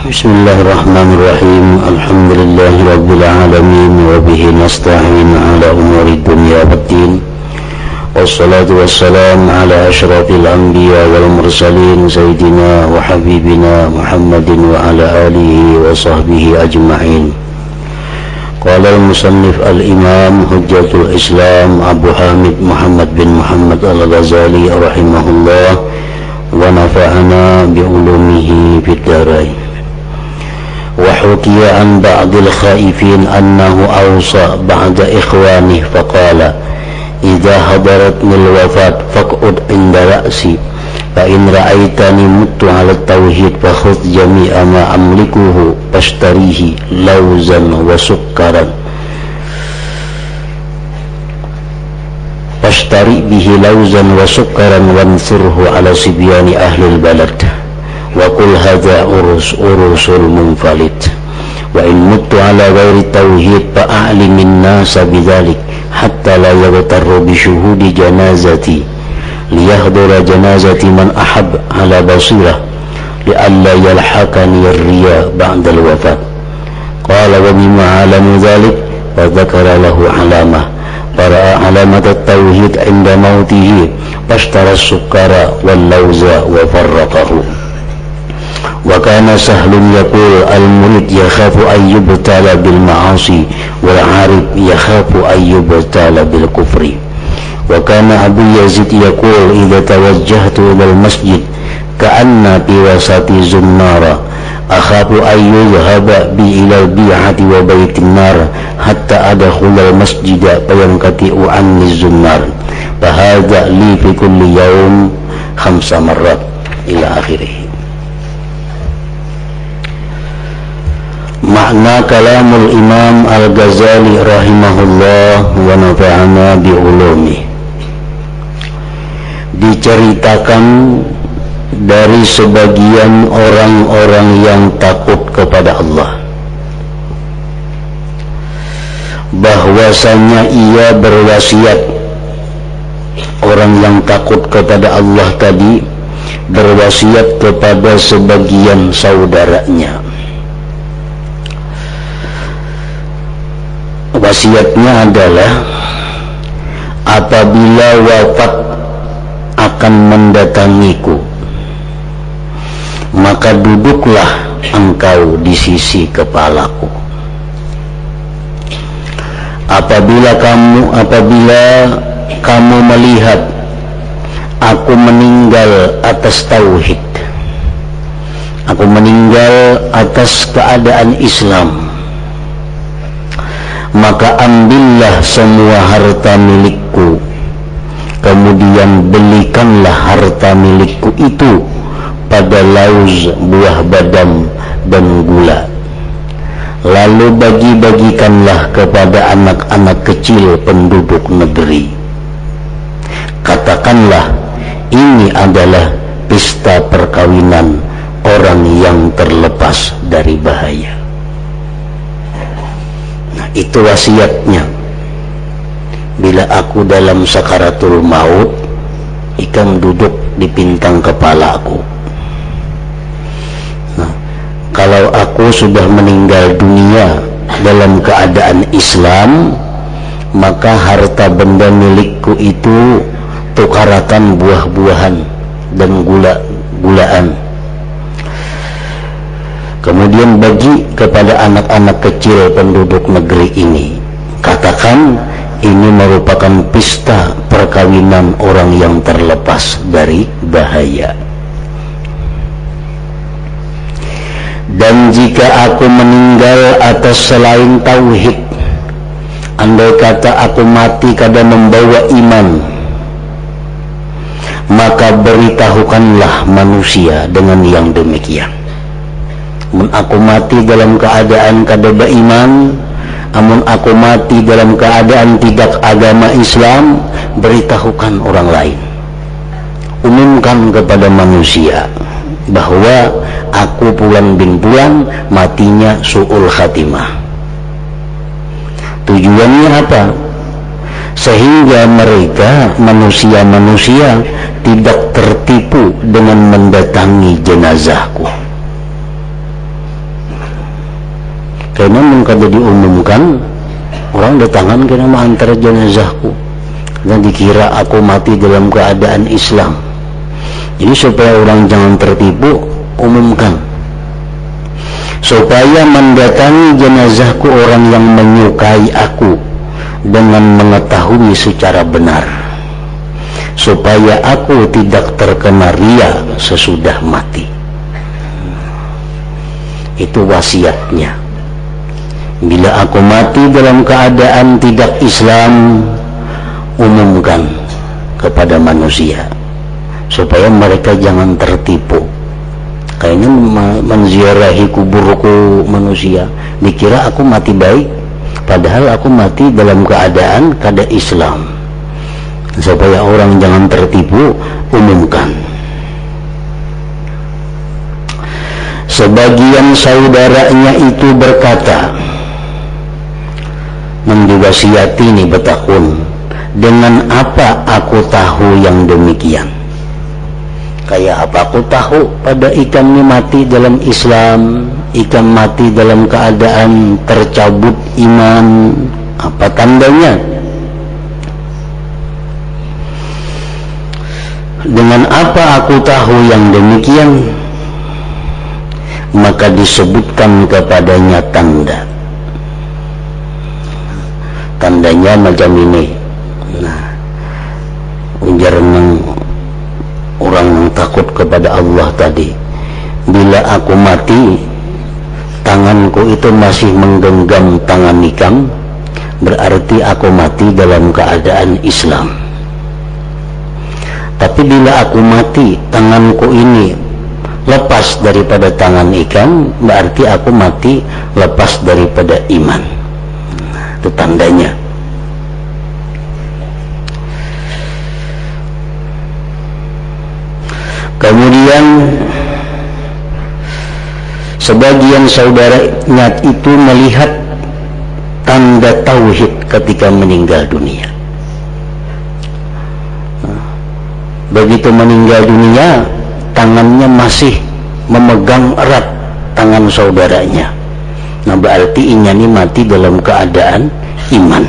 Bismillahirrahmanirrahim. Alhamdulillahirabbil alamin wa bihi nasta'in ala umuri dunya waddin. Wassalatu wassalam ala asyrafil anbiya wal mursalin sayyidina wa habibina Muhammadin wa ala alihi wa sahbihi ajma'in. Qala al-musannif al-imam hujjatul Islam Abu Hamid Muhammad bin Muhammad al-Ghazali rahimahullah wa nafa'ana bi ulumihi fid dharain. وحكي عن بعض الخائفين أنه أوصى بعد إخوانه فقال إذا حضرتني الوفاة فاقعد عند رأسي فإن رأيتني مت على التوحيد فخذ جميع ما أملكه فاشتريه لوزا وسكرا فاشتري به لوزا وسكرا وانثره على صبيان أهل البلد وقل هذا أرس المنفلت وإن مت على غير التوحيد فأعلم الناس بذلك حتى لا يغتر بشهود جنازتي ليحضر جنازة من أحب على بصيرة لئلا يلحقني الرياء بعد الوفاة. قال وبما علم ذلك فذكر له علامة فرأى علامة التوحيد عند موته فاشترى السكر واللوز وفرقه. وكان سهل يقول المريد يخاف أن يبتلى بالمعاصي والعارف يخاف أن يبتلى بالكفر. وكان أبو يزيد يقول إذا توجهت إلى المسجد كأن في وسط زنارة أخاف أن يذهب بي إلى البيعة وبيت النار حتى أدخل المسجد فينقطع عني الزنار فهذا لي في كل يوم 5 مرات إلى آخره. Makna kalamul Imam Al-Ghazali rahimahullah wa nafa'ana bi ulumi. Diceritakan dari sebagian orang-orang yang takut kepada Allah bahwasanya ia berwasiat. Orang yang takut kepada Allah tadi berwasiat kepada sebagian saudaranya. Wasiatnya adalah apabila wafat akan mendatangiku maka duduklah engkau di sisi kepalaku. Apabila kamu melihat aku meninggal atas tauhid, aku meninggal atas keadaan Islam, maka ambillah semua harta milikku, kemudian belikanlah harta milikku itu pada lauz, buah badam dan gula, lalu bagi-bagikanlah kepada anak-anak kecil penduduk negeri. Katakanlah ini adalah pesta perkawinan orang yang terlepas dari bahaya. Itu wasiatnya. Bila aku dalam sakaratul maut, ikam duduk di pintang kepalaku. Nah, kalau aku sudah meninggal dunia dalam keadaan Islam, maka harta benda milikku itu tukarakan buah-buahan dan gula-gulaan. Kemudian bagi kepada anak-anak kecil penduduk negeri ini. Katakan ini merupakan pesta perkawinan orang yang terlepas dari bahaya. Dan jika aku meninggal atas selain tauhid, andai kata aku mati kada membawa iman, maka beritahukanlah manusia dengan yang demikian. Amun aku mati dalam keadaan kada beriman, amun aku mati dalam keadaan tidak agama Islam, beritahukan orang lain. Umumkan kepada manusia bahwa aku Fulan bin Fulan matinya su'ul khatimah. Tujuannya apa? Sehingga mereka manusia-manusia tidak tertipu dengan mendatangi jenazahku. karena kada diumumkan orang datangan kena mengantar jenazahku dan dikira aku mati dalam keadaan Islam. Jadi supaya orang jangan tertipu, umumkan supaya mendatangi jenazahku orang yang menyukai aku dengan mengetahui secara benar, supaya aku tidak terkena ria sesudah mati. Itu wasiatnya. Bila aku mati dalam keadaan tidak Islam, umumkan kepada manusia supaya mereka jangan tertipu. Kayaknya menziarahi kuburku manusia, dikira aku mati baik, padahal aku mati dalam keadaan kada Islam. Supaya orang jangan tertipu, umumkan. Sebagian saudaranya itu berkata, mendiwasiati ini betakun, dengan apa aku tahu yang demikian? Kayak apa aku tahu pada ikan ini mati dalam Islam, ikan mati dalam keadaan tercabut iman, apa tandanya? Dengan apa aku tahu yang demikian? Maka disebutkan kepadanya tanda. Tandanya macam ini. Nah, ujar orang yang takut kepada Allah tadi, bila aku mati tanganku itu masih menggenggam tangan ikam, berarti aku mati dalam keadaan Islam. Tapi bila aku mati tanganku ini lepas daripada tangan ikam, berarti aku mati lepas daripada iman. Itu tandanya. Kemudian sebagian saudaranya itu melihat tanda tauhid ketika meninggal dunia. Begitu meninggal dunia, tangannya masih memegang erat tangan saudaranya. Nah, berarti ini mati dalam keadaan iman.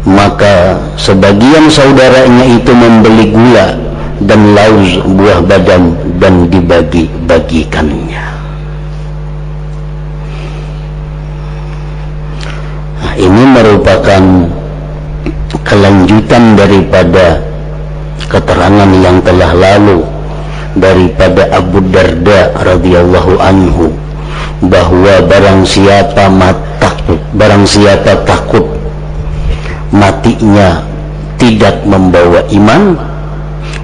Maka sebagian saudaranya itu membeli gula dan lauz buah badam dan dibagi-bagikannya. Nah, ini merupakan kelanjutan daripada keterangan yang telah lalu daripada Abu Darda radhiyallahu anhu, bahwa barang siapa takut matinya tidak membawa iman,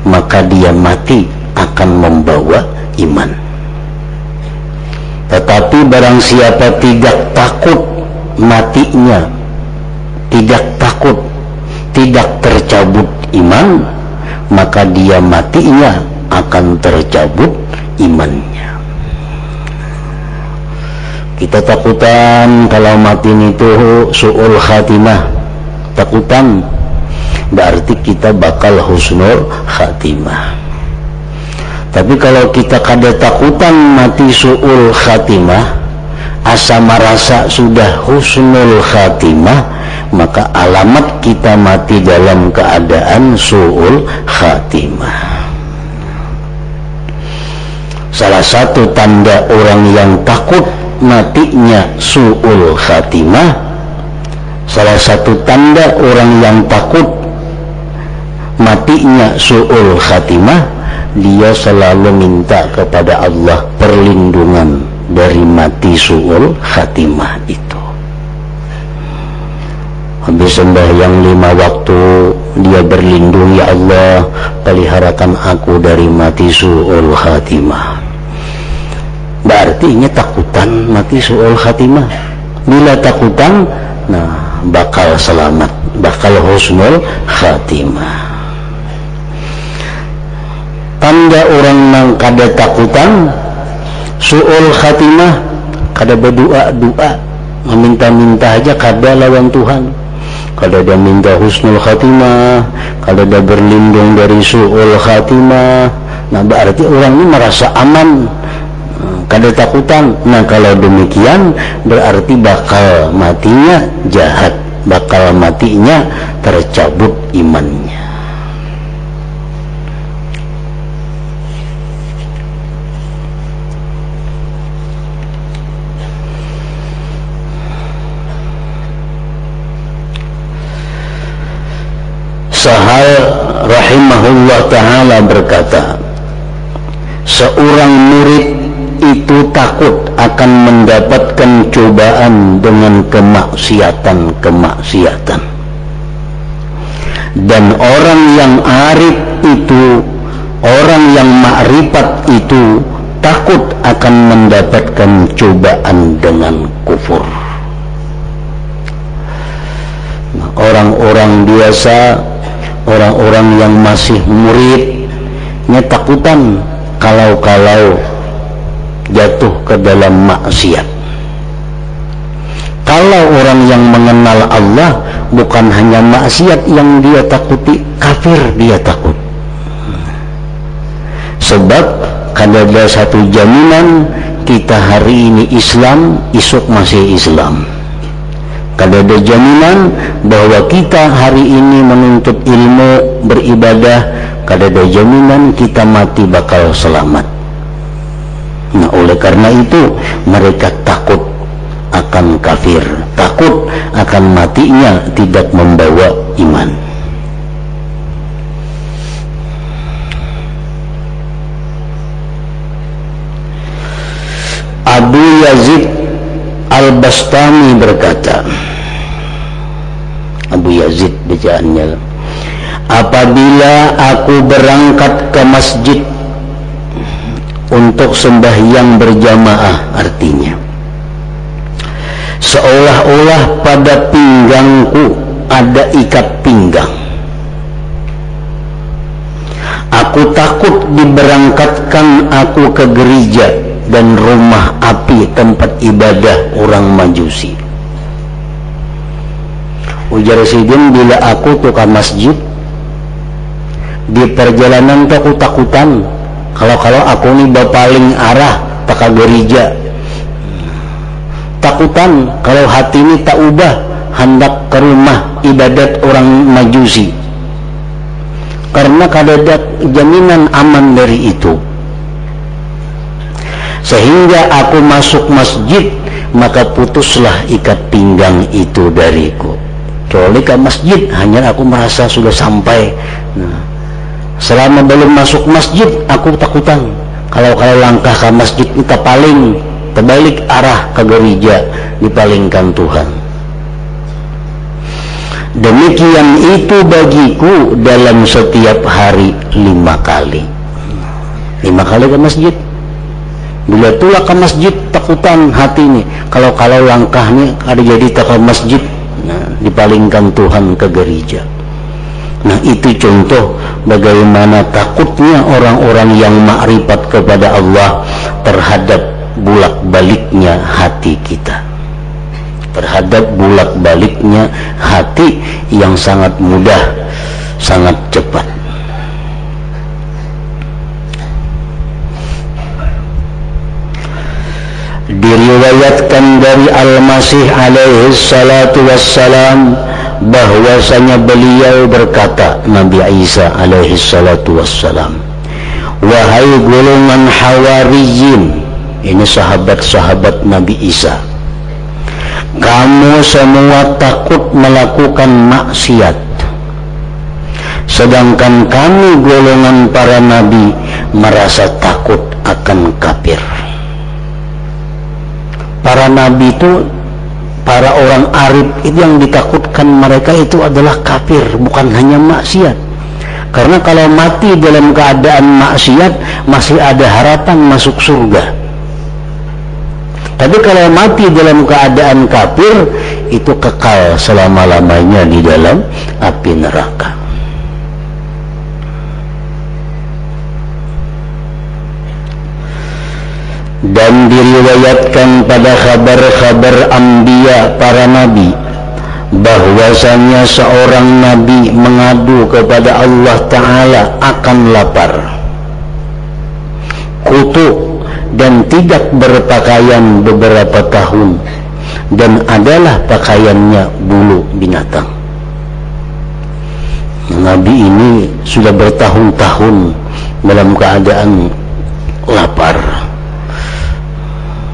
maka dia mati akan membawa iman. Tetapi barang siapa tidak takut matinya, tidak takut, tidak tercabut iman, maka dia matinya akan tercabut imannya. Kita takutan kalau mati itu su'ul khatimah, takutan berarti kita bakal husnul khatimah. Tapi kalau kita kada takutan mati su'ul khatimah, asa merasa sudah husnul khatimah, maka alamat kita mati dalam keadaan su'ul khatimah. Salah satu tanda orang yang takut matinya su'ul khatimah, salah satu tanda orang yang takut matinya su'ul khatimah, dia selalu minta kepada Allah perlindungan dari mati su'ul khatimah itu. Habis sembahyang 5 waktu dia berlindung, ya Allah peliharakan aku dari mati su'ul khatimah. Berarti ini takutan mati su'ul khatimah. Bila takutan, nah bakal selamat, bakal husnul khatimah. Tanda orang yang kada takutan su'ul khatimah, kada berdoa-doa, meminta-minta aja kada lawan Tuhan, kada dia minta husnul khatimah, kada dia berlindung dari su'ul khatimah. Nah berarti orang ini merasa aman, kada takutan. Nah kalau demikian berarti bakal matinya jahat, bakal matinya tercabut imannya. Sahal rahimahullah ta'ala berkata, seorang murid itu takut akan mendapatkan cobaan dengan kemaksiatan. Dan orang yang arif itu, orang yang ma'rifat itu takut akan mendapatkan cobaan dengan kufur. Nah, orang-orang biasa, orang-orang yang masih muridnya takutan kalau jatuh ke dalam maksiat. Kalau orang yang mengenal Allah, bukan hanya maksiat yang dia takuti, kafir dia takut. Sebab kada ada satu jaminan kita hari ini Islam, esok masih Islam. Kada ada jaminan bahwa kita hari ini menuntut ilmu, beribadah, kada ada jaminan kita mati bakal selamat. Nah, oleh karena itu mereka takut akan kafir, takut akan matinya tidak membawa iman. Abu Yazid Al-Bastami berkata, Abu Yazid bacaannya, apabila aku berangkat ke masjid untuk sembahyang berjamaah, artinya seolah-olah pada pinggangku ada ikat pinggang. Aku takut diberangkatkan aku ke gereja dan rumah api tempat ibadah orang Majusi. Ujar Sidin, bila aku tuh ke masjid, di perjalanan tuh aku takutan kalau aku nih bapaling arah tak ke gereja. Takutan kalau hati ini tak ubah hendak ke rumah ibadat orang Majusi, karena kada ada jaminan aman dari itu. Sehingga aku masuk masjid, maka putuslah ikat pinggang itu dariku. Kecuali ke masjid, hanya aku merasa sudah sampai. Nah, selama belum masuk masjid, aku takutan kalau langkah ke masjid kita paling terbalik arah ke gereja, dipalingkan Tuhan. Demikian itu bagiku dalam setiap hari 5 kali. 5 kali ke masjid. Bila itulah ke masjid takutan hati ini kalau langkahnya ada jadi tak ke masjid, nah, dipalingkan Tuhan ke gereja. Nah, itu contoh bagaimana takutnya orang-orang yang makrifat kepada Allah terhadap bulak-baliknya hati kita, terhadap bulak-baliknya hati yang sangat mudah, sangat cepat. Diriwayatkan dari Al-Masih alaihi salatu wassalam bahwasanya beliau berkata, Nabi Isa alaihi salatu wassalam, wahai golongan Hawariyin, ini sahabat-sahabat Nabi Isa, kamu semua takut melakukan maksiat, sedangkan kami golongan para nabi merasa takut akan kafir. Para nabi itu, para orang arif itu yang ditakutkan mereka itu adalah kafir, bukan hanya maksiat. Karena kalau mati dalam keadaan maksiat masih ada harapan masuk surga. Tapi kalau mati dalam keadaan kafir itu kekal selama-lamanya di dalam api neraka. Dan diriwayatkan pada khabar-khabar anbiya, para nabi, bahwasanya seorang nabi mengadu kepada Allah Ta'ala akan lapar, kutuk dan tidak berpakaian beberapa tahun, dan adalah pakaiannya bulu binatang. Nabi ini sudah bertahun-tahun dalam keadaan lapar,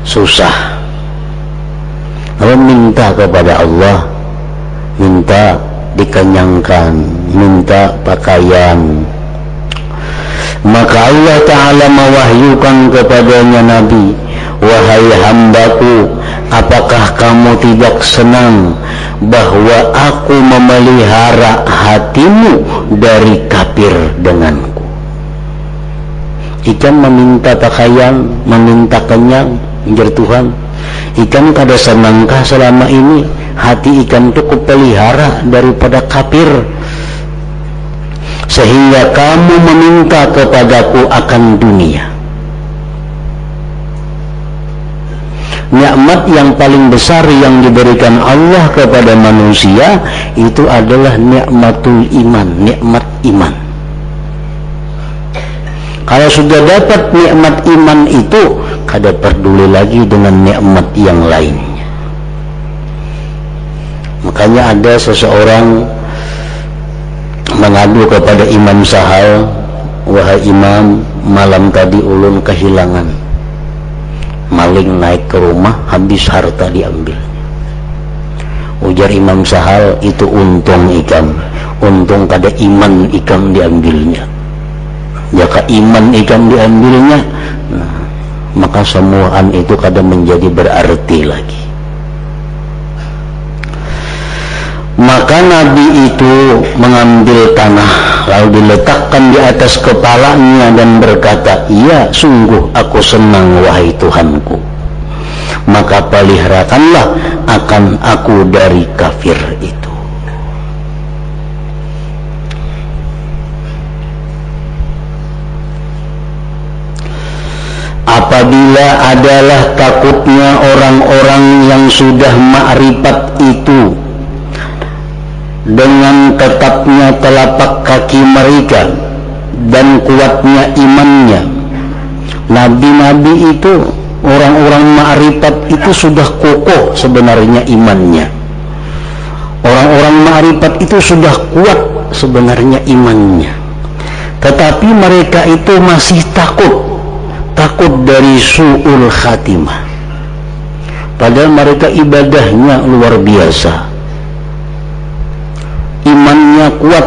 susah, lalu minta kepada Allah, minta dikenyangkan, minta pakaian. Maka Allah Ta'ala mewahyukan kepadanya Nabi, wahai hambaku, apakah kamu tidak senang bahwa aku memelihara hatimu dari kafir denganku? Ikan meminta pakaian, meminta kenyang, menjadi Tuhan. Ikan kada senangkah selama ini hati ikan itu kupelihara daripada kafir, sehingga kamu meminta kepadaku akan dunia? Nikmat yang paling besar yang diberikan Allah kepada manusia itu adalah nikmatul iman, nikmat iman. Kalau sudah dapat nikmat iman itu, kada peduli lagi dengan nikmat yang lainnya. Makanya ada seseorang mengadu kepada Imam Sahal, wahai Imam, malam tadi ulun kehilangan, maling naik ke rumah, habis harta diambil. Ujar Imam Sahal, itu untung ikam, untung kada iman ikam diambilnya. Jika iman ikam diambilnya, nah, maka semuaan itu kada menjadi berarti lagi. Maka Nabi itu mengambil tanah lalu diletakkan di atas kepalanya dan berkata, iya, sungguh aku senang wahai Tuhanku, maka peliharakanlah akan aku dari kafir itu. Apabila adalah takutnya orang-orang yang sudah ma'rifat itu dengan tetapnya telapak kaki mereka dan kuatnya imannya. Nabi-nabi itu, orang-orang ma'rifat itu sudah kokoh sebenarnya imannya. Orang-orang ma'rifat itu sudah kuat sebenarnya imannya, tetapi mereka itu masih takut dari su'ul khatimah. Padahal mereka ibadahnya luar biasa, imannya kuat,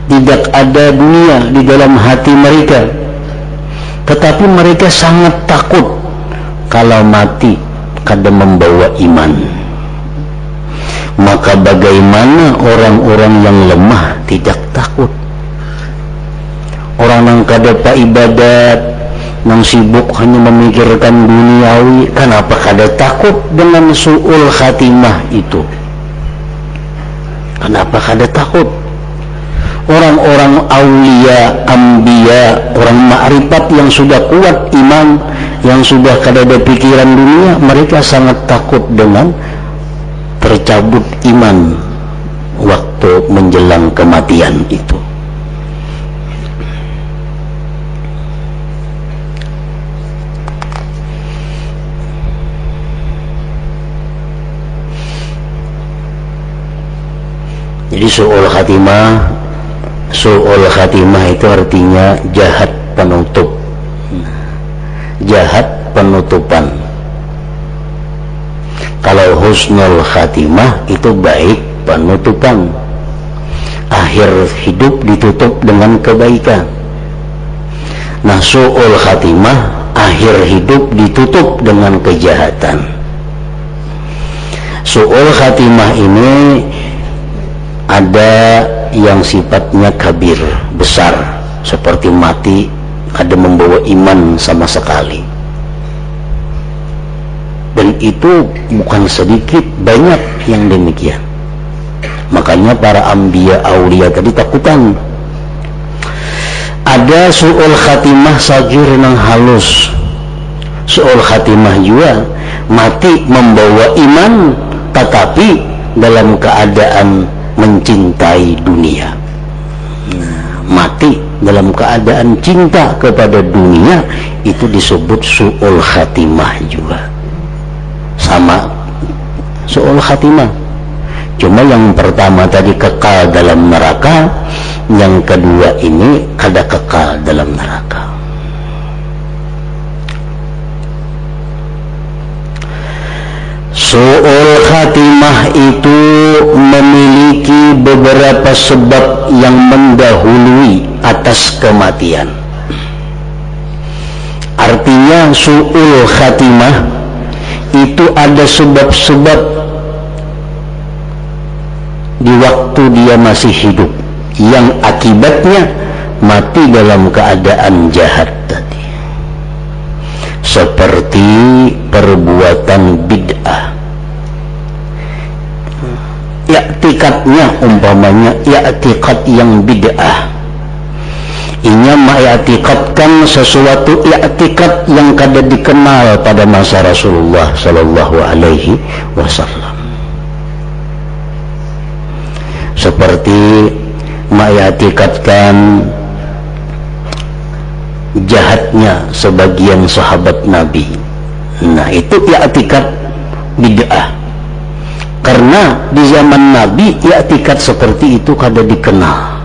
tidak ada dunia di dalam hati mereka, tetapi mereka sangat takut kalau mati kada membawa iman. Maka bagaimana orang-orang yang lemah tidak takut? Orang yang kada pa ibadat, yang sibuk hanya memikirkan duniawi, kenapa kada takut dengan su'ul khatimah itu? Kenapa kada takut? Orang-orang aulia, ambia, orang ma'rifat yang sudah kuat iman, yang sudah kada ada pikiran dunia, mereka sangat takut dengan tercabut iman waktu menjelang kematian itu. Jadi su'ul khatimah itu artinya jahat penutup, jahat penutupan. Kalau husnul khatimah itu baik penutupan, akhir hidup ditutup dengan kebaikan. Nah, su'ul khatimah akhir hidup ditutup dengan kejahatan. Su'ul khatimah ini ada yang sifatnya kabir, besar, seperti mati ada membawa iman sama sekali, dan itu bukan sedikit, banyak yang demikian. Makanya para anbiya aulia tadi takutan. Ada su'ul khatimah sagir nang halus, su'ul khatimah juga mati membawa iman tetapi dalam keadaan mencintai dunia. Mati mati dalam keadaan cinta kepada dunia, itu disebut su'ul khatimah juga. Sama su'ul khatimah, cuma yang pertama tadi kekal dalam neraka, yang kedua ini kada kekal dalam neraka. Su'ul khatimah itu memiliki beberapa sebab yang mendahului atas kematian. Artinya su'ul khatimah itu ada sebab-sebab di waktu dia masih hidup yang akibatnya mati dalam keadaan jahat tadi, seperti perbuatan bid'ah. I'tikadnya umpamanya i'tikad yang bid'ah, inya ma'iktikadkan sesuatu i'tikad yang kada dikenal pada masa Rasulullah sallallahu alaihi wasallam, seperti ma'iktikadkan jahatnya sebagian sahabat Nabi. Nah, itu i'tikad bid'ah, karena di zaman Nabi i'tikad seperti itu kada dikenal.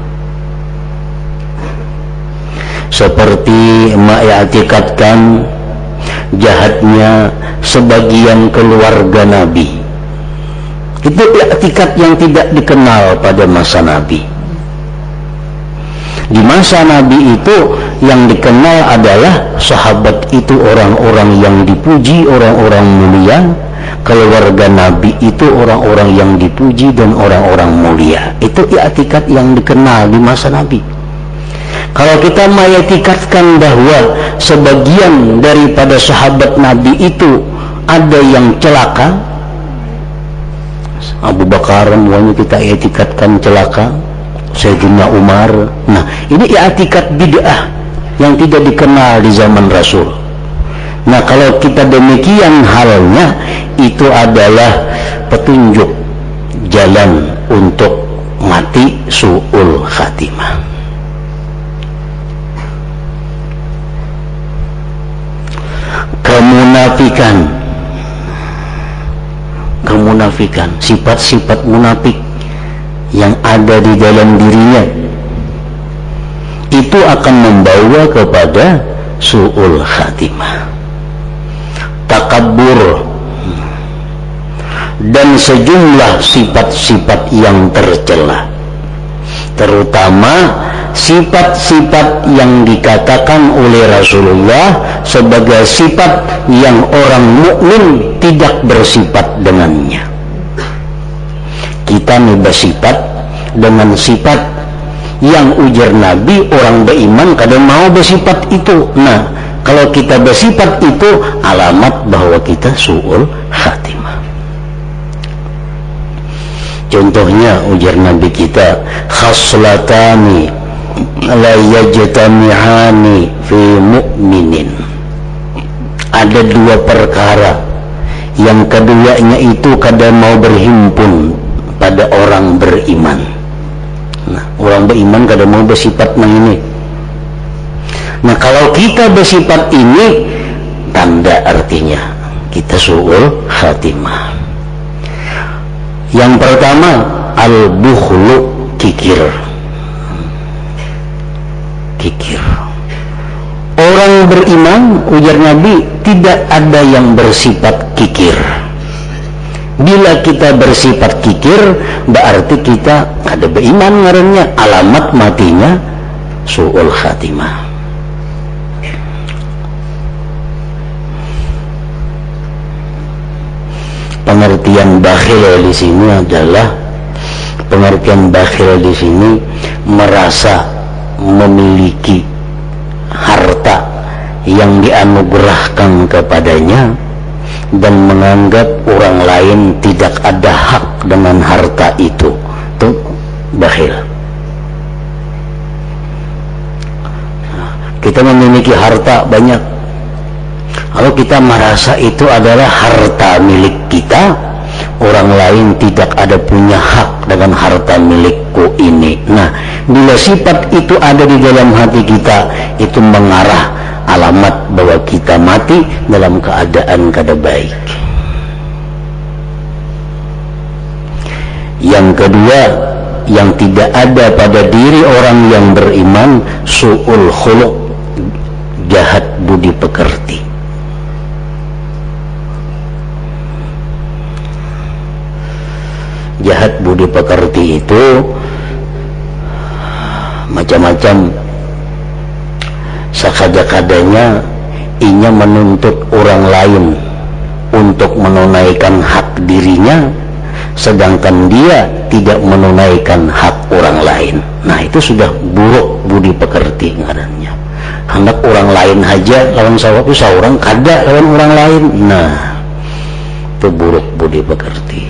Seperti ma'iktikadkan jahatnya sebagian keluarga Nabi, itu i'tikad yang tidak dikenal pada masa Nabi. Di masa Nabi itu yang dikenal adalah sahabat itu orang-orang yang dipuji, orang-orang mulia. Keluarga Nabi itu orang-orang yang dipuji dan orang-orang mulia. Itu i'tikad yang dikenal di masa Nabi. Kalau kita mengiktikadkan bahwa sebagian daripada sahabat Nabi itu ada yang celaka, Abu Bakar semuanya kita i'tikadkan celaka, Sayyidina Umar. Nah, ini i'tikad bid'ah yang tidak dikenal di zaman Rasul. Nah, kalau kita demikian halnya, itu adalah petunjuk jalan untuk mati su'ul khatimah. Kemunafikan, sifat-sifat munafik yang ada di dalam dirinya, itu akan membawa kepada su'ul khatimah. Takabur dan sejumlah sifat-sifat yang tercela, terutama sifat-sifat yang dikatakan oleh Rasulullah sebagai sifat yang orang mukmin tidak bersifat dengannya. Kita nih bersifat dengan sifat yang ujar Nabi orang beriman kadang mau bersifat itu. Nah, kalau kita bersifat itu alamat bahwa kita su'ul khatimah. Contohnya ujar Nabi kita, khaslatani la yajtami'ani fi mu'minin. Ada dua perkara yang keduanya itu kadang mau berhimpun pada orang beriman. Nah, orang beriman kadang mau bersifat ini. Nah, kalau kita bersifat ini, tanda artinya kita su'ul khatimah. Yang pertama, al-bukhlu, kikir. Orang beriman, ujar Nabi, tidak ada yang bersifat kikir. Bila kita bersifat kikir, berarti kita ada beriman ngarannya, alamat matinya su'ul khatimah. Pengertian bakhil di sini adalah merasa memiliki harta yang dianugerahkan kepadanya dan menganggap orang lain tidak ada hak dengan harta itu. Itu bakhil. Kita memiliki harta banyak, kalau kita merasa itu adalah harta milik kita, orang lain tidak ada punya hak dengan harta milikku ini. Nah, Bila sifat itu ada di dalam hati kita, itu mengarah alamat bahwa kita mati dalam keadaan kada baik. Yang kedua, yang tidak ada pada diri orang yang beriman, su'ul khuluq, jahat budi pekerti. Jahat budi pekerti itu macam-macam. Sakada-kadanya inya menuntut orang lain untuk menunaikan hak dirinya, sedangkan dia tidak menunaikan hak orang lain. Nah, itu sudah buruk budi pekerti ngarannya. Hendak orang lain aja lawan sawab, seorang kada lawan orang lain. Nah, itu buruk budi pekerti.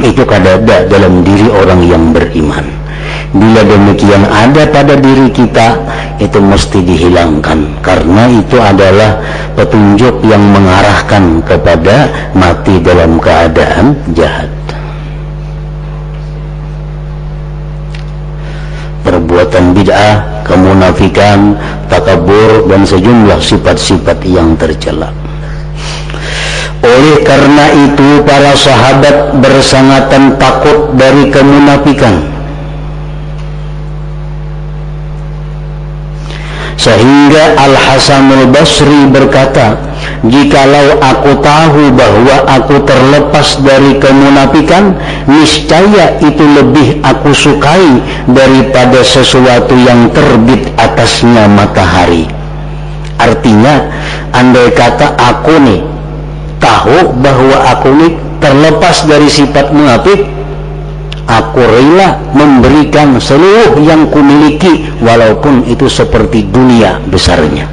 Itu kada ada dalam diri orang yang beriman. Bila demikian ada pada diri kita, itu mesti dihilangkan, karena itu adalah petunjuk yang mengarahkan kepada mati dalam keadaan jahat. Perbuatan bid'ah, kemunafikan, takabur, dan sejumlah sifat-sifat yang tercela. Oleh karena itu para sahabat bersangatan takut dari kemunafikan, sehingga Al-Hasanul Basri berkata, jikalau aku tahu bahwa aku terlepas dari kemunafikan, niscaya itu lebih aku sukai daripada sesuatu yang terbit atasnya matahari. Artinya, andai kata aku nih tahu bahwa aku nih terlepas dari sifat munafik, aku rela memberikan seluruh yang kumiliki, walaupun itu seperti dunia besarnya.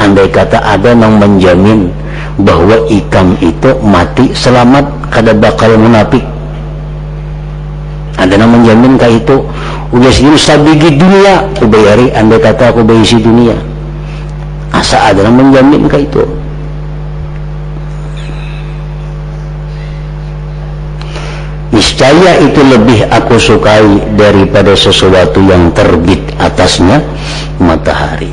Andai kata ada yang menjamin bahwa ikam itu mati selamat kada bakal munafik, ada yang menjamin kayak itu, udah sini sabigi dunia aku bayari. Andai kata aku bayisi dunia, asa ada yang menjamin kayak itu. Niscaya itu lebih aku sukai daripada sesuatu yang terbit atasnya matahari.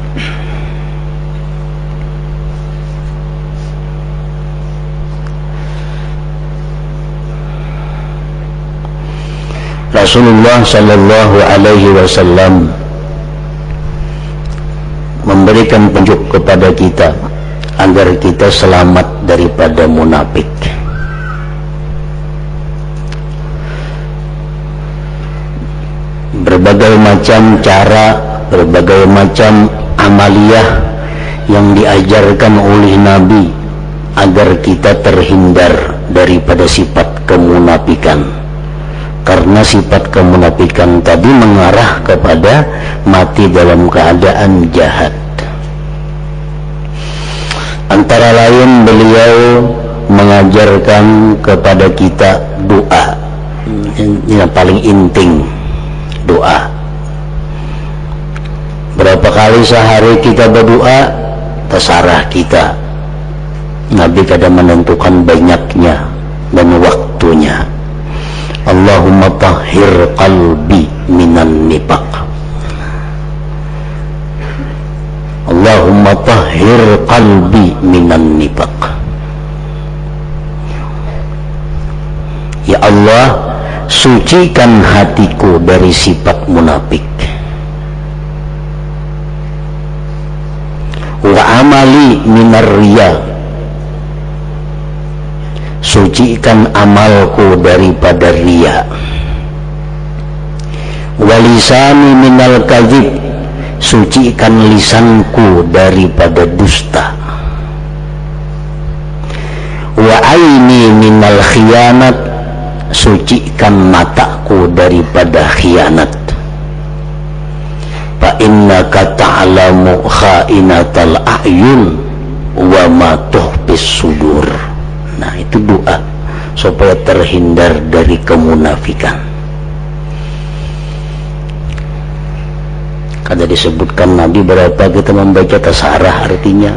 Rasulullah sallallahu alaihi wasallam memberikan petunjuk kepada kita agar kita selamat daripada munafik. Berbagai macam cara, berbagai macam amaliyah yang diajarkan oleh Nabi agar kita terhindar daripada sifat kemunafikan, karena sifat kemunafikan tadi mengarah kepada mati dalam keadaan jahat. Antara lain beliau mengajarkan kepada kita doa, ini yang paling inting, doa. Berapa kali sehari kita berdoa, terserah kita. Nabi kadang menentukan banyaknya dan waktunya. Allahumma tahhir qalbi minan nifaq. Allahumma tahhir qalbi minan nifaq. Ya Allah, sucikan hatiku dari sifat munafik. Wa amali minar riya, sucikan amalku daripada riya. Wa lisani minal kadzib, sucikan lisanku daripada dusta. Wa aini minal khiyanat, sucikan mataku daripada khianat. Fa innaka ta'lamu kha'inatal a'yun wa ma tuhfis sudur. Nah, itu doa supaya terhindar dari kemunafikan. Kada disebutkan Nabi berapa kita membaca tasarah, artinya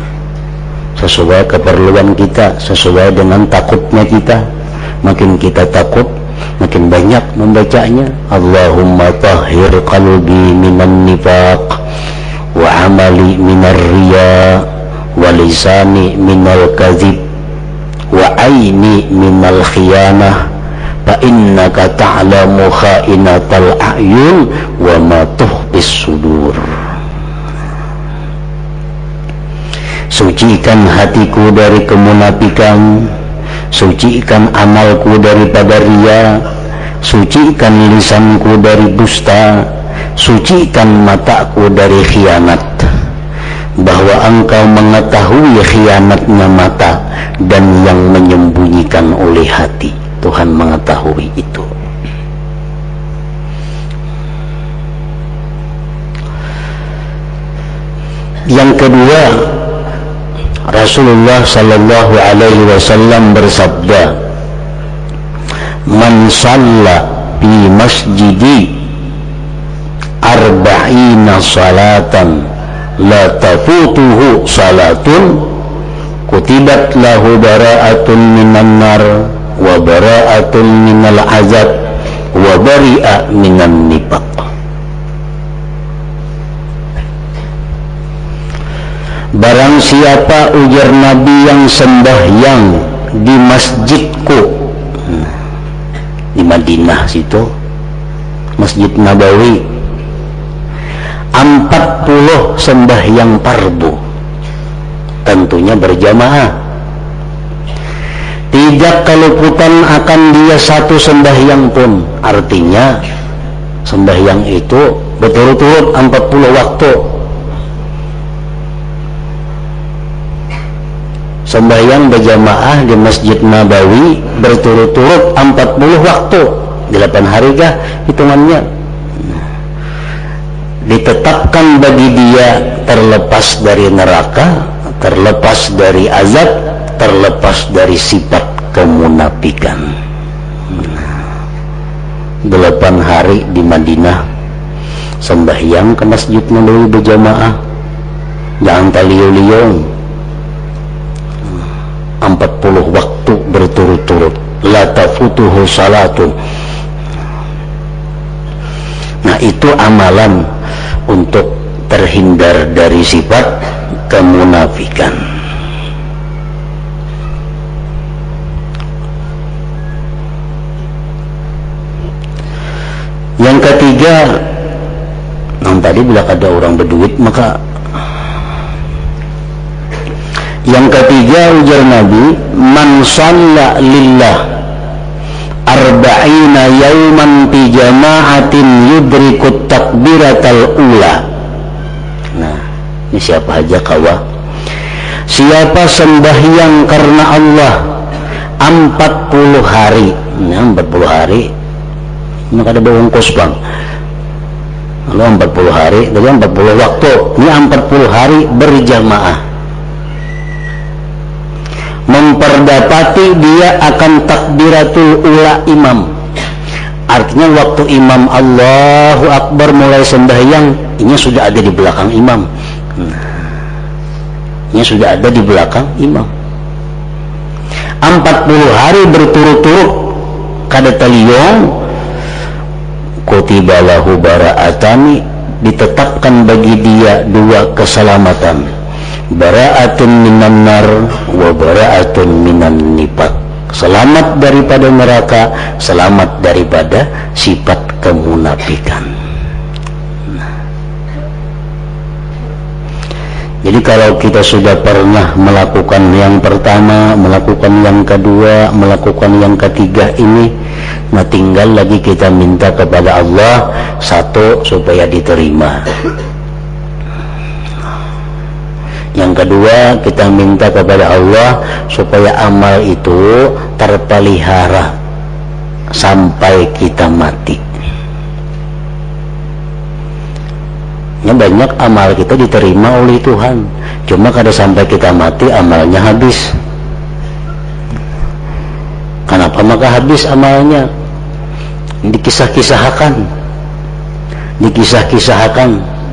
sesuai keperluan kita, sesuai dengan takutnya kita. Makin kita takut, makin banyak membacanya. Allahumma tahhir qalbi minan nifaq wa amali minar riya wa lisani minal kadhib wa aini minal khiyanah fa innaka ta'lamu kha'inatal a'yun wa ma tuhbis sudur. Sucikan hatiku dari kemunafikan, sucikan amalku daripada riya, sucikan lisanku dari dusta, sucikan mataku dari khianat. Bahwa engkau mengetahui khianatnya mata dan yang menyembunyikan oleh hati. Tuhan mengetahui itu. Yang kedua, Rasulullah sallallahu alaihi wasallam bersabda, "Man shalla fi masjidi arba'ina salatan la tafutuhu salatun kutibat lahu bara'atun minan nar wa bara'atun minal azab wa bari'a minan nifaq." Barang siapa, ujar Nabi, yang sembahyang di masjidku, di Madinah situ, Masjid Nabawi, 40 sembahyang fardu, tentunya berjamaah, tidak keluputan akan dia satu sembahyang pun. Artinya sembahyang itu berturut-turut 40 waktu. Sembahyang berjamaah di Masjid Nabawi berturut-turut 40 waktu. 8 hari kah hitungannya? Ditetapkan bagi dia terlepas dari neraka, terlepas dari azab, terlepas dari sifat kemunafikan. 8 hari di Madinah sembahyang ke Masjid Nabawi berjamaah, jangan taliu-liung, 40 waktu berturut-turut, la tafutuhu salatun. Nah, itu amalan untuk terhindar dari sifat kemunafikan. Yang ketiga, tadi bila ada orang berduit maka yang ketiga, ujar Nabi, man shalla lillah arba'ina yauman fi jama'atin yudrikut takbiratal ula. Nah, ini siapa aja kawa? Siapa sembahyang karena Allah 40 hari. Nah, 40 hari maka ada ongkos, Bang. Kalau 40 hari, jadi 40 waktu. Ini 40 hari berjamaah. Memperdapati dia akan takbiratul ula imam. Artinya waktu imam Allahu Akbar mulai sembahyang, ini sudah ada di belakang imam. Ini sudah ada di belakang imam. 40 hari berturut-turut kada taliyong, kutiba lahu bara'atani, ditetapkan bagi dia 2 keselamatan. Bara'atun minan nar wa bara'atun minan nifaq. Selamat daripada neraka, selamat daripada sifat kemunafikan. Jadi kalau kita sudah pernah melakukan yang pertama, melakukan yang kedua, melakukan yang ketiga ini, nah tinggal lagi kita minta kepada Allah satu, supaya diterima. Yang kedua, kita minta kepada Allah supaya amal itu terpelihara sampai kita mati. Ya, banyak amal kita diterima oleh Tuhan, cuma kada sampai kita mati amalnya habis. Kenapa maka habis amalnya? Dikisah-kisahkan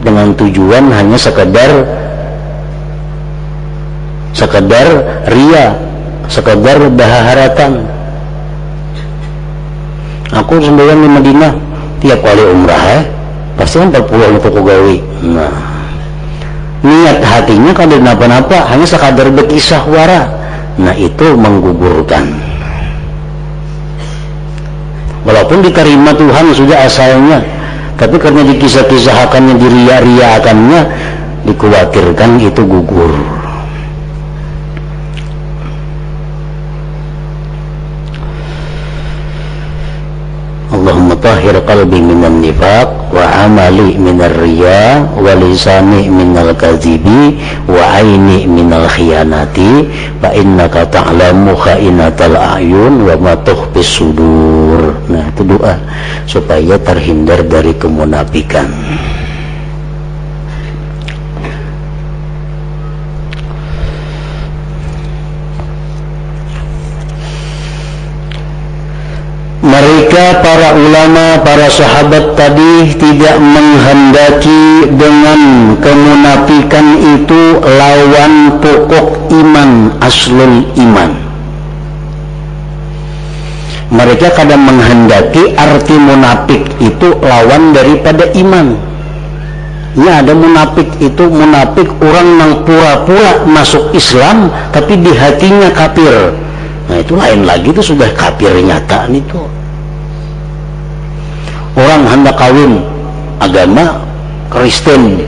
dengan tujuan hanya sekedar ria, sekedar baharatan. Aku sembahyang di Madinah tiap kali umrah pasti kan 40 untuk gawe. Nah, niat hatinya kalau napa-napa hanya sekadar berkisah wara. Nah, itu menggugurkan. Walaupun diterima Tuhan sudah asalnya, tapi karena dikisah-kisahkannya, diria-riakannya, dikhawatirkan itu gugur. Allahumma tahhir qalbi minan nifaq wa amali minar riya wa lisani minal kadhibi wa aini minal khiyanati fa innaka ta'lamu kha'inatal a'yun wa ma tukhfis sudur. Nah, itu doa supaya terhindar dari kemunafikan. Mereka para ulama, para sahabat tadi tidak menghendaki dengan kemunafikan itu lawan pokok iman, aslul iman. Mereka kadang menghendaki arti munafik itu lawan daripada iman. Ya, ada munafik itu munafik orang yang pura-pura masuk Islam tapi di hatinya kafir. Nah, itu lain lagi, itu sudah kafir nyata itu. Orang hendak kawin agama Kristen,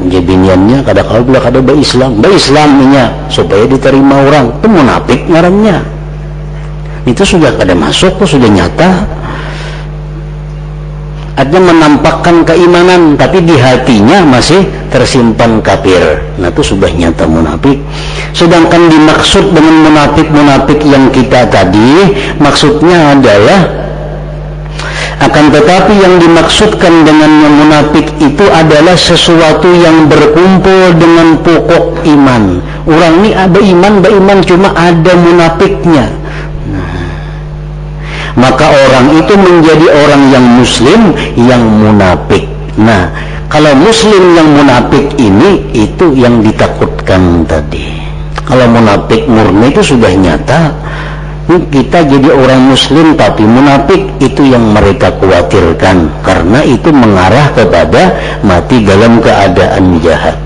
jebiniannya kada kawin kada Islamnya supaya diterima orang, itu munafik ngarannya. Itu sudah kada masuk, itu sudah nyata. Artinya menampakkan keimanan tapi di hatinya masih tersimpan kafir. Nah, itu sudah nyata munafik. Sedangkan dimaksud dengan munafik yang kita tadi maksudnya adalah, akan tetapi yang dimaksudkan dengan munafik itu adalah sesuatu yang berkumpul dengan pokok iman. Orang ini ada iman cuma ada munafiknya. Maka orang itu menjadi orang yang muslim yang munafik. Nah, kalau muslim yang munafik ini itu yang ditakutkan tadi. Kalau munafik murni itu sudah nyata. Kita jadi orang muslim tapi munafik, itu yang mereka khawatirkan, karena itu mengarah kepada mati dalam keadaan jahat.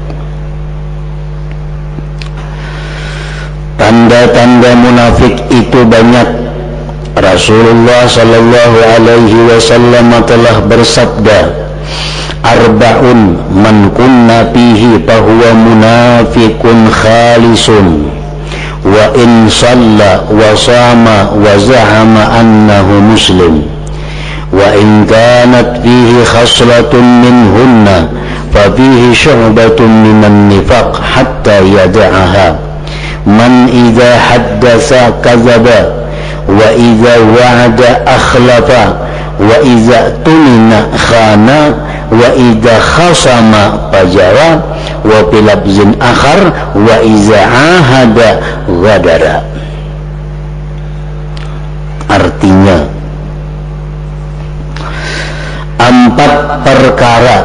Tanda-tanda munafik itu banyak. Rasulullah sallallahu alaihi wasallam telah bersabda, arba'un man kunna fihi fahuwa munafiqun khalisun wa in shalla wa sama wa za'ama annahu muslim wa in kanat fihi khaslatun minhunna fa fihi syu'batun minan nifaq hatta yada'aha man idza haddatsa kadzaba wa idza wa'ada akhlafa wa idza tumina khana wa idza khasama fajara wa bilabzin akhar wa idza ahada ghadara. Artinya 4 perkara,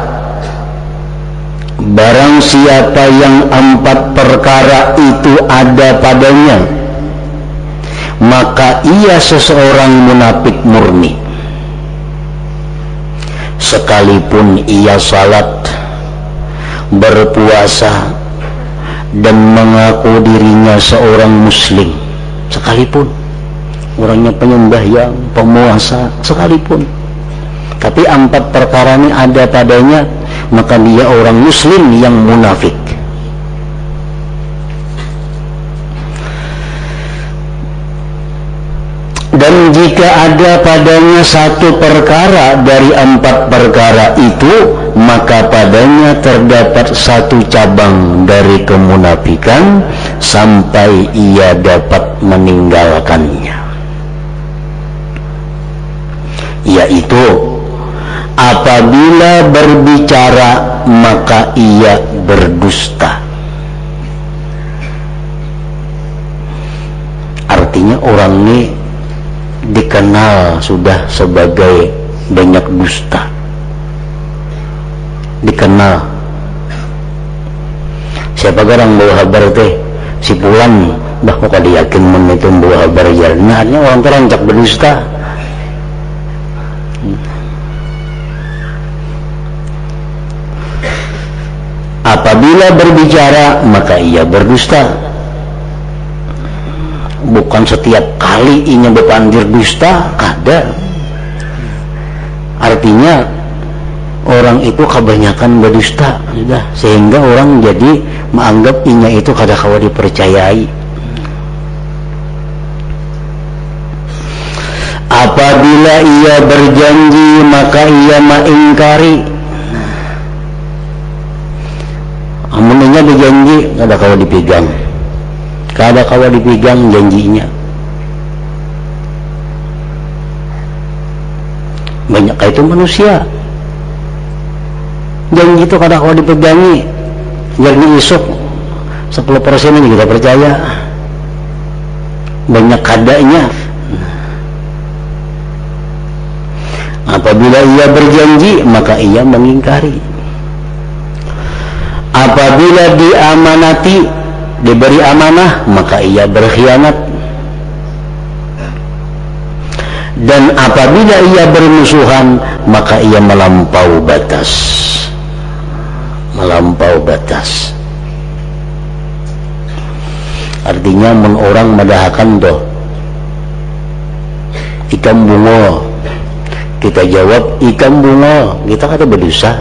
barang siapa yang 4 perkara itu ada padanya, maka ia seseorang munafik murni. Sekalipun ia salat, berpuasa, dan mengaku dirinya seorang muslim, sekalipun orangnya penyembahyang, pemuasa, sekalipun, tapi 4 perkara ini ada padanya, maka dia orang muslim yang munafik. Dan jika ada padanya 1 perkara dari 4 perkara itu, maka padanya terdapat 1 cabang dari kemunafikan sampai ia dapat meninggalkannya, yaitu apabila berbicara maka ia berdusta. Artinya orang ini dikenal sudah sebagai banyak dusta, dikenal. Siapa orang bawa kabar teh si pulan bah kok kada yakin men itu bawa kabar jarna, artinya orang terancak berdusta. Apabila berbicara maka ia berdusta. Bukan setiap kali inya berpandir dusta, ada. Artinya orang itu kebanyakan berdusta sudah, sehingga orang jadi menganggap inya itu kada kawa dipercayai. Apabila ia berjanji maka ia mengingkari. Amunnya berjanji kada kawa dipegang, kada kawa dipegang janjinya. Banyak itu manusia janji itu kada kawa dipegangi, jadi isuk 10% ini kita percaya, banyak kadanya. Apabila ia berjanji maka ia mengingkari. Apabila diamanati, diberi amanah, maka ia berkhianat. Dan apabila ia bermusuhan maka ia melampau batas. Melampau batas artinya mun orang madahakan doh ikan bungo, kita jawab ikan bungo, kita kata berdosa,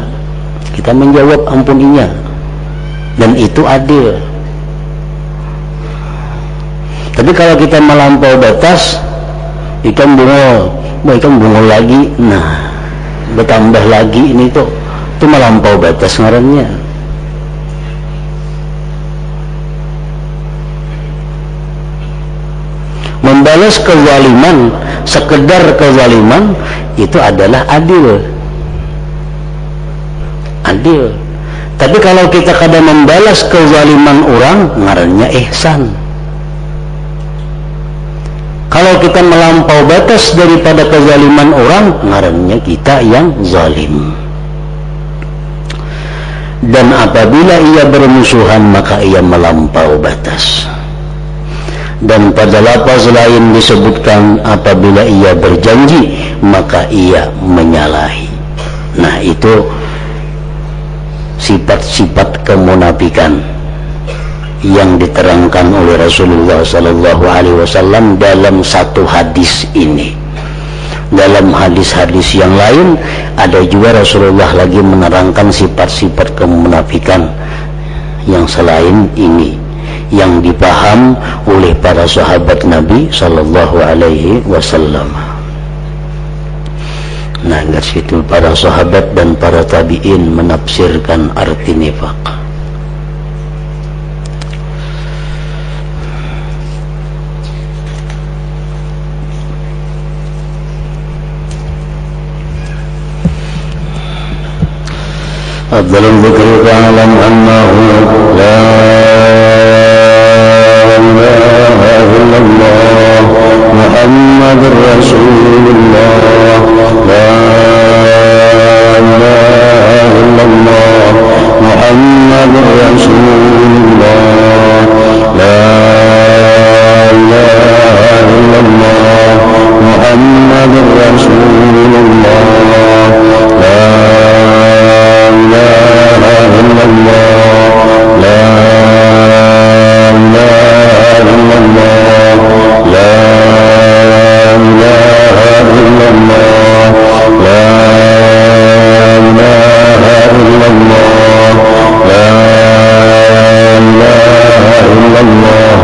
kita menjawab ampuninya, dan itu adil. Tapi kalau kita melampau batas, ikan bungo lagi, nah bertambah lagi ini tuh, itu melampau batas ngarannya. Membalas kezaliman, sekedar kezaliman itu adalah adil. Adil. Tapi kalau kita kadang membalas kezaliman orang, ngarannya ihsan. Kalau kita melampau batas daripada kezaliman orang, ngarannya kita yang zalim. Dan apabila ia bermusuhan maka ia melampau batas. Dan pada lafaz lain disebutkan apabila ia berjanji maka ia menyalahi. Nah, itu sifat-sifat kemunafikan yang diterangkan oleh Rasulullah sallallahu alaihi wasallam dalam satu hadis ini. Dalam hadis-hadis yang lain ada juga Rasulullah lagi menerangkan sifat-sifat kemunafikan yang selain ini, yang dipaham oleh para sahabat Nabi sallallahu alaihi wasallam. Nah, dari situ para sahabat dan para tabi'in menafsirkan arti nifaq. أفضل الذكر فاعلم أنه لا إله إلا الله محمد رسول الله لا إله إلا الله محمد رسول الله لا إله إلا الله محمد رسول الله لا إله إلا الله لا إله إلا الله لا إله إلا الله لا إله إلا الله لا إله إلا الله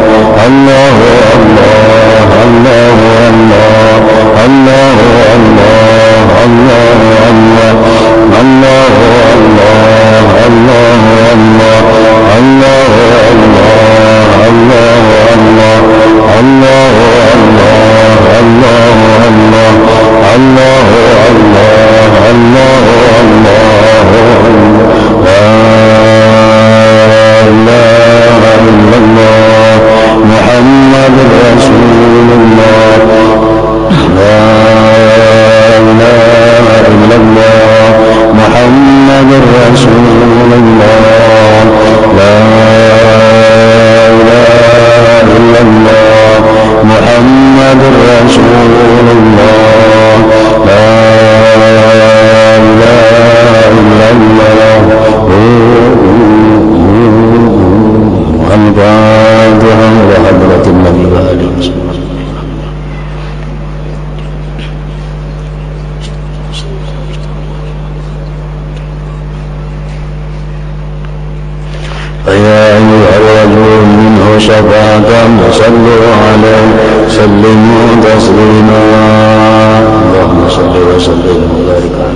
الله الله الله الله الله الله الله الله شفاعة وصلوا عليه سلموا تسليما اللهم صل وسلم وبارك عليه